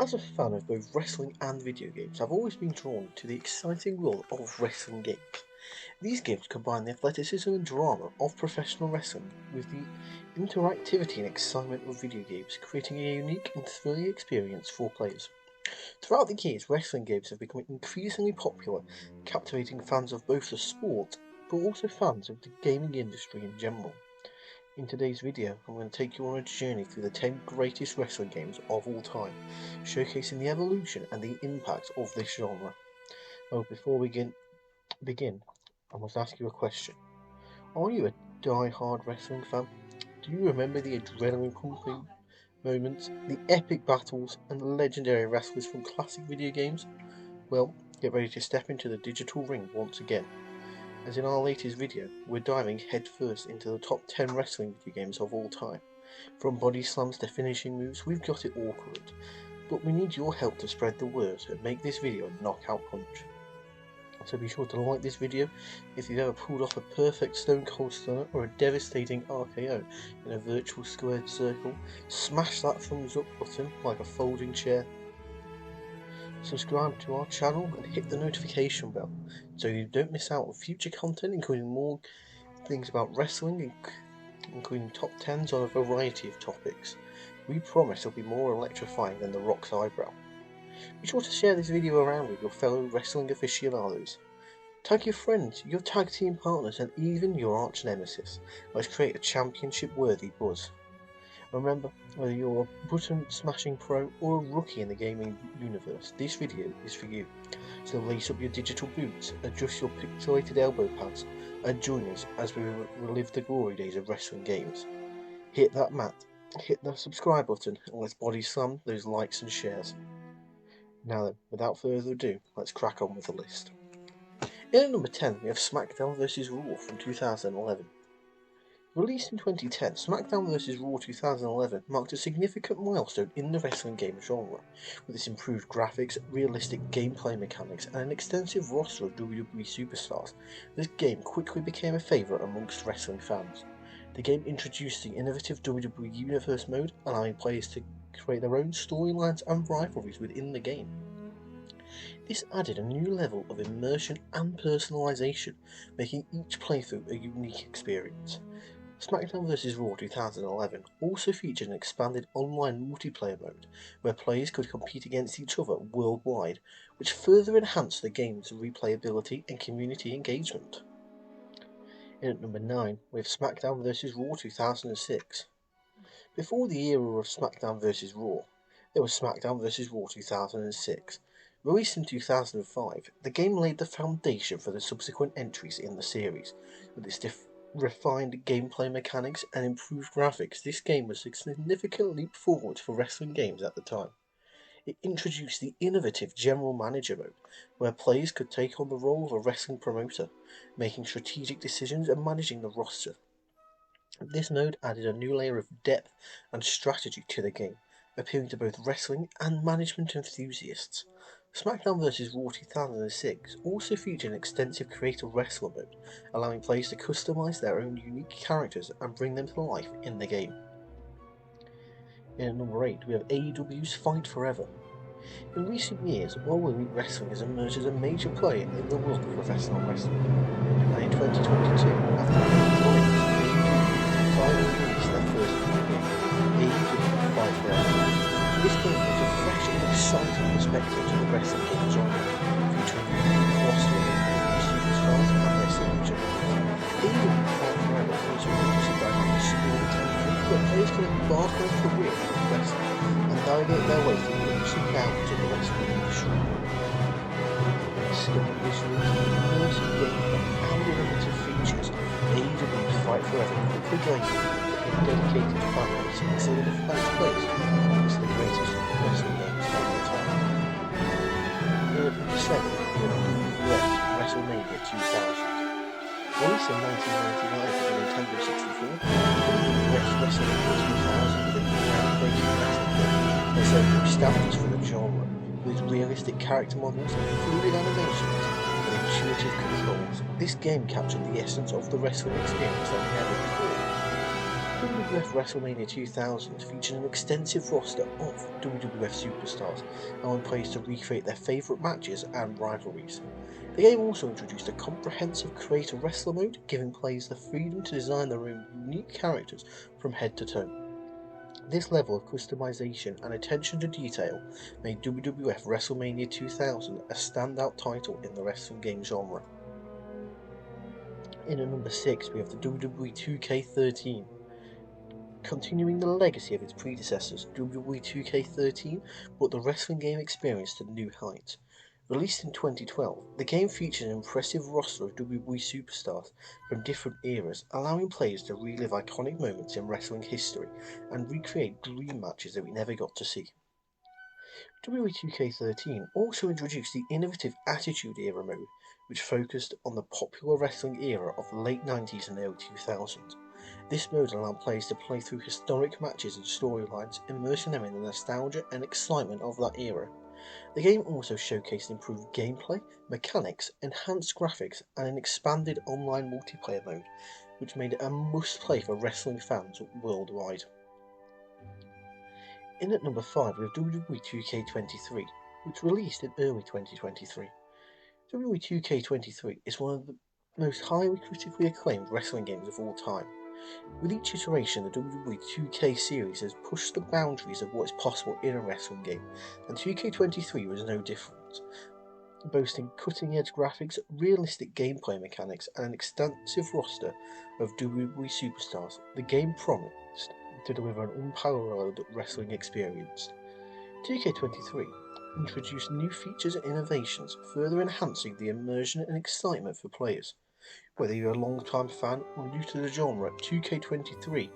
As a fan of both wrestling and video games, I've always been drawn to the exciting world of wrestling games. These games combine the athleticism and drama of professional wrestling with the interactivity and excitement of video games, creating a unique and thrilling experience for players. Throughout the years, wrestling games have become increasingly popular, captivating fans of both the sport but also fans of the gaming industry in general. In today's video, I'm going to take you on a journey through the 10 greatest wrestling games of all time, showcasing the evolution and the impact of this genre. Oh, before we begin, I must ask you a question. Are you a die-hard wrestling fan? Do you remember the adrenaline-pumping moments, the epic battles, and the legendary wrestlers from classic video games? Well, get ready to step into the digital ring once again. As in our latest video, we're diving headfirst into the top 10 wrestling video games of all time. From body slams to finishing moves, we've got it all covered. But we need your help to spread the word and make this video a knockout punch. So be sure to like this video if you've ever pulled off a perfect Stone Cold Stunner or a devastating RKO in a virtual squared circle. Smash that thumbs up button like a folding chair. Subscribe to our channel and hit the notification bell so you don't miss out on future content, including more things about wrestling, including top 10s on a variety of topics. We promise it'll be more electrifying than The Rock's eyebrow. Be sure to share this video around with your fellow wrestling aficionados. Tag your friends, your tag team partners, and even your arch nemesis. Let's create a championship worthy buzz. Remember, whether you're a button-smashing pro or a rookie in the gaming universe, this video is for you. So lace up your digital boots, adjust your pixelated elbow pads, and join us as we relive the glory days of wrestling games. Hit that mat, hit the subscribe button, and let's body slam those likes and shares. Now then, without further ado, let's crack on with the list. In at number 10, we have SmackDown vs. Raw from 2011. Released in 2010, SmackDown vs. Raw 2011 marked a significant milestone in the wrestling game genre, with its improved graphics, realistic gameplay mechanics, and an extensive roster of WWE superstars. This game quickly became a favourite amongst wrestling fans. The game introduced the innovative WWE Universe mode, allowing players to create their own storylines and rivalries within the game. This added a new level of immersion and personalisation, making each playthrough a unique experience. SmackDown vs. Raw 2011 also featured an expanded online multiplayer mode, where players could compete against each other worldwide, which further enhanced the game's replayability and community engagement. In at number 9, we have SmackDown vs. Raw 2006. Before the era of SmackDown vs. Raw, there was SmackDown vs. Raw 2006. Released in 2005, the game laid the foundation for the subsequent entries in the series. With its refined gameplay mechanics and improved graphics, this game was a significant leap forward for wrestling games at the time. It introduced the innovative General Manager mode, where players could take on the role of a wrestling promoter, making strategic decisions and managing the roster. This mode added a new layer of depth and strategy to the game, appealing to both wrestling and management enthusiasts. SmackDown vs. Raw 2006 also featured an extensive creative wrestler mode, allowing players to customize their own unique characters and bring them to life in the game. In at number 8, we have AEW's Fight Forever. In recent years, All Elite Wrestling has emerged as a major player in the world of professional wrestling, and in 2022, after AEW finally released their first video game, AEW Fight Forever. This game brings a fresh and exciting perspective to the wrestling game genre, featuring a unique roster of independent superstars and their signature moves. AEW Fight Forever is a multi-dynamic storytelling where players can embark on a career in wrestling and navigate their way through the ups and downs of the wrestling industry. Discover this rich, immersive gameplay and innovative features, AEW's Fight Forever quickly gained a dedicated fan base and solidified its place amongst the greatest wrestling games of all time. In at number 7, we have WWF WrestleMania 2000. Released in 1999 for the Nintendo 64, WWF WrestleMania 2000 was a groundbreaking wrestling game that set new standards for the genre, with realistic character models, fluid animations, and intuitive controls. This game captured the essence of the wrestling experience like never before. WWF WrestleMania 2000 featured an extensive roster of WWF superstars, allowing players to recreate their favourite matches and rivalries. The game also introduced a comprehensive Create a Wrestler mode, giving players the freedom to design their own unique characters from head to toe. This level of customization and attention to detail made WWF WrestleMania 2000 a standout title in the wrestling game genre. In at number 6 we have the WWE 2K13. Continuing the legacy of its predecessors, WWE 2K13 brought the wrestling game experience to new heights. Released in 2012, the game featured an impressive roster of WWE superstars from different eras, allowing players to relive iconic moments in wrestling history and recreate dream matches that we never got to see. WWE 2K13 also introduced the innovative Attitude Era mode, which focused on the popular wrestling era of the late 90s and early 2000s. This mode allowed players to play through historic matches and storylines, immersing them in the nostalgia and excitement of that era. The game also showcased improved gameplay, mechanics, enhanced graphics, and an expanded online multiplayer mode, which made it a must-play for wrestling fans worldwide. In at number 5 we have WWE 2K23, which released in early 2023. WWE 2K23 is one of the most highly critically acclaimed wrestling games of all time. With each iteration, the WWE 2K series has pushed the boundaries of what is possible in a wrestling game, and 2K23 was no different. Boasting cutting-edge graphics, realistic gameplay mechanics, and an extensive roster of WWE superstars, the game promised to deliver an unparalleled wrestling experience. 2K23 introduced new features and innovations, further enhancing the immersion and excitement for players. Whether you're a long-time fan or new to the genre, 2K23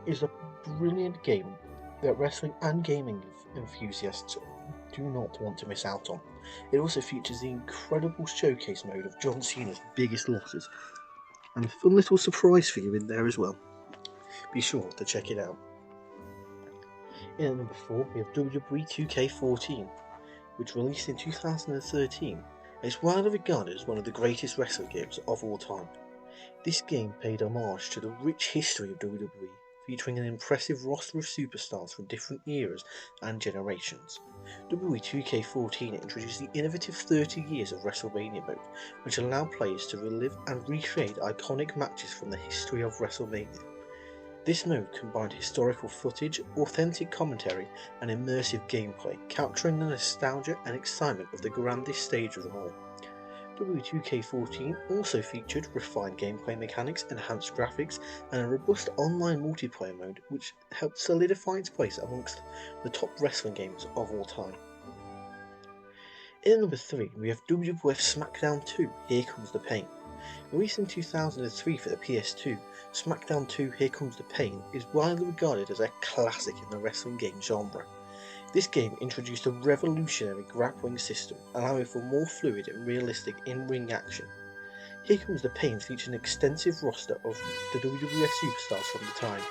is a brilliant game that wrestling and gaming enthusiasts do not want to miss out on. It also features the incredible showcase mode of John Cena's biggest losses, and a fun little surprise for you in there as well. Be sure to check it out. In at number 4 we have WWE 2K14, which released in 2013. It's widely regarded as one of the greatest wrestling games of all time. This game paid homage to the rich history of WWE, featuring an impressive roster of superstars from different eras and generations. WWE 2K14 introduced the innovative 30 Years of WrestleMania mode, which allowed players to relive and recreate iconic matches from the history of WrestleMania. This mode combined historical footage, authentic commentary, and immersive gameplay, capturing the nostalgia and excitement of the grandest stage of them all. WWE2K14 also featured refined gameplay mechanics, enhanced graphics, and a robust online multiplayer mode, which helped solidify its place amongst the top wrestling games of all time. In at number 3 we have WWF SmackDown 2 Here Comes the Pain. Released in 2003 for the PS2, SmackDown 2 Here Comes the Pain is widely regarded as a classic in the wrestling game genre. This game introduced a revolutionary grappling system, allowing for more fluid and realistic in-ring action. Here Comes the Pain features an extensive roster of the WWF superstars from the time,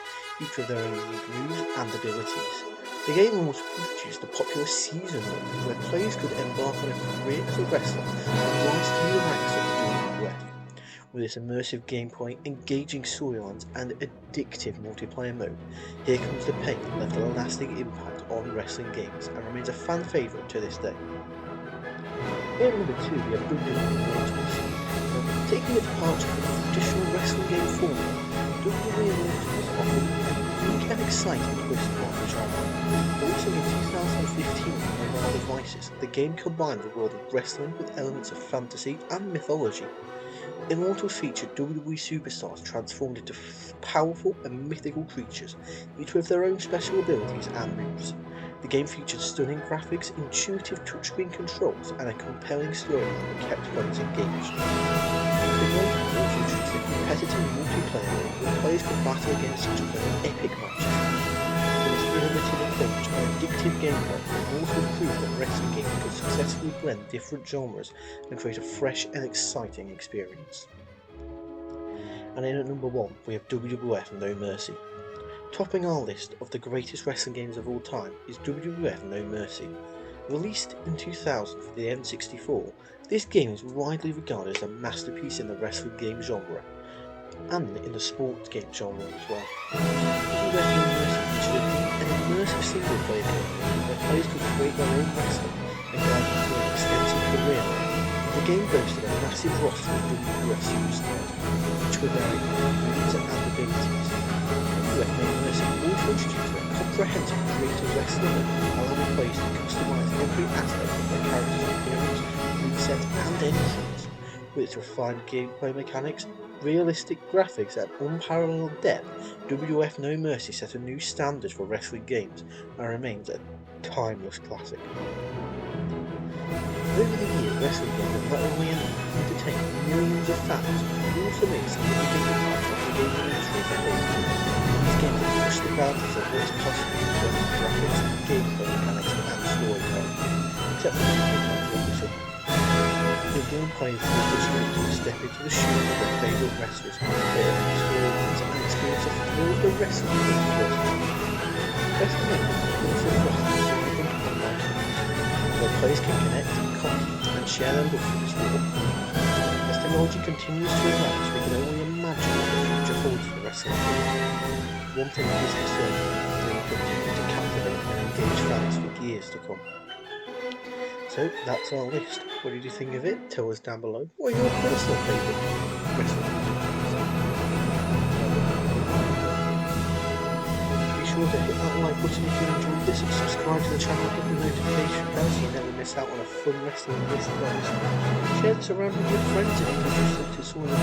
each with their own unique moves and abilities. The game also introduced the popular Season mode, where players could embark on a career as a wrestler and rise through the ranks of the WWF. With its immersive gameplay, engaging storylines, and addictive multiplayer mode, Here Comes the Pain left a lasting impact on wrestling games and remains a fan favourite to this day. In number 2 we have WWE Immortals. Taking a departure from the traditional wrestling game formula, WWE Immortals offered a unique and exciting twist on the genre. Releasing in 2015 on mobile devices, the game combined the world of wrestling with elements of fantasy and mythology. Immortals featured WWE superstars transformed into powerful and mythical creatures, each with their own special abilities and moves. The game featured stunning graphics, intuitive touchscreen controls, and a compelling storyline that kept players engaged. Immortals also introduced a competitive multiplayer mode where players could battle against each other in epic matches. With its innovative approach and addictive gameplay, Immortals proved that wrestling games could successfully blend different genres and create a fresh and exciting experience. And in at number 1 we have WWF No Mercy. Topping our list of the greatest wrestling games of all time is WWF No Mercy. Released in 2000 for the N64, this game is widely regarded as a masterpiece in the wrestling game genre. and in the sports game genre as well. WWF Immersive featured an immersive single-player game where players could create their own wrestler and guide them through an extensive career. The game boasted a massive roster of WWF superstars, each with their moves and abilities. WWF Immersive also introduced a comprehensive creative wrestling mode, allowing players to customize every aspect of their character's appearance, moveset, and entrance. With its refined gameplay mechanics, realistic graphics, and unparalleled depth, WWF No Mercy set a new standard for wrestling games and remains a timeless classic. Over the years, wrestling games have not only entertained millions of fans, but also made significant impacts on the gaming industry as a whole. These games have pushed the boundaries of what's possible in terms of graphics, gameplay mechanics, and storytelling. Except for the obviously. The game players the opportunity to step into the shoes of their favourite wrestlers, their experience a thrill of the wrestling game personally. Wrestling also offers significant online community, where players can connect, compete, and share their love for the sport. As technology continues to advance, we can only imagine what the future holds for wrestling games. One thing is for certain, they will continue to captivate and engage fans for years to come. So that's our list. What did you think of it? Tell us down below. What are your personal favourite wrestling games? Be sure to hit that like button if you enjoyed this and subscribe to the channel and hit the notification bell so you never miss out on a fun wrestling list playlist. Share this around with your friends if you're interested to some of the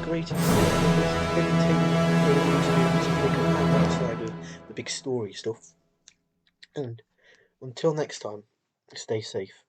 great entertainment experience and pick up outside of the big story stuff. And until next time, stay safe.